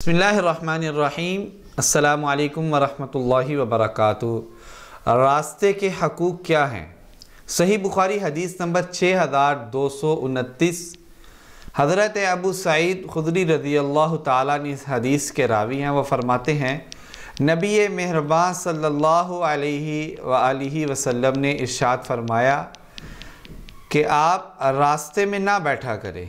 بسم اللہ الرحمن الرحیم۔ السلام علیکم ورحمۃ اللہ وبرکاتہ۔ راستے کے حقوق کیا ہیں؟ صحیح بخاری حدیث نمبر 6229۔ حضرت ابو سعید خدری رضی اللہ تعالیٰ نے اس حدیث کے راوی ہیں۔ وہ فرماتے ہیں نبی مہربان صلی اللہ علیہ وآلہ وسلم نے ارشاد فرمایا کہ آپ راستے میں نہ بیٹھا کریں۔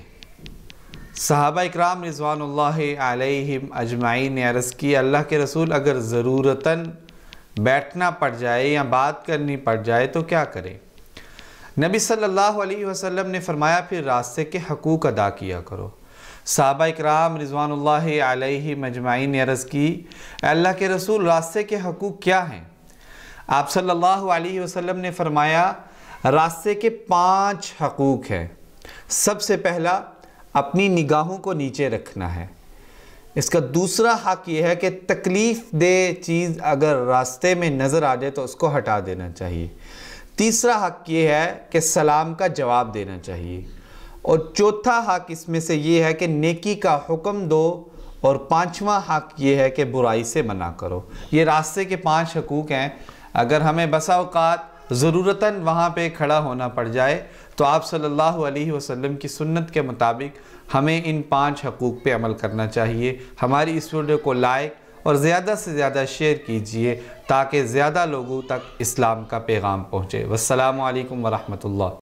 صحابہ اکرام رضوان اللہ علیہم اجمعین نے عرض کی اللہ کے رسول اگر ضرورتاً بیٹھنا پڑ جائے یا بات کرنی پڑ جائے تو کیا کریں؟ نبی صلی اللہ علیہ وسلم نے فرمایا پھر راستے کے حقوق ادا کیا کرو۔ صحابہ اکرام رضوان اللہ علیہم اجمعین نے عرض کی اللہ کے رسول راستے کے حقوق کیا ہیں؟ آپ صلی اللہ علیہ وسلم نے فرمایا راستے کے 5 حقوق ہیں۔ سب سے پہلا اپنی نگاہوں کو نیچے رکھنا ہے۔ اس کا دوسرا حق یہ ہے کہ تکلیف دہ چیز اگر راستے میں نظر آ جائے تو اس کو ہٹا دینا چاہیے۔ تیسرا حق یہ ہے کہ سلام کا جواب دینا چاہیے، اور چوتھا حق اس میں سے یہ ہے کہ نیکی کا حکم دو، اور 5واں حق یہ ہے کہ برائی سے منع کرو۔ یہ راستے کے 5 حقوق ہیں۔ اگر ہمیں بسا اوقات ضرورتاً وہاں پہ کھڑا ہونا پڑ جائے تو آپ صلی اللہ علیہ وسلم کی سنت کے مطابق ہمیں ان 5 حقوق پہ عمل کرنا چاہیے۔ ہماری اس ویڈیو کو لائک اور زیادہ سے زیادہ شیئر کیجئے تاکہ زیادہ لوگوں تک اسلام کا پیغام پہنچے۔ والسلام علیکم ورحمۃ اللہ۔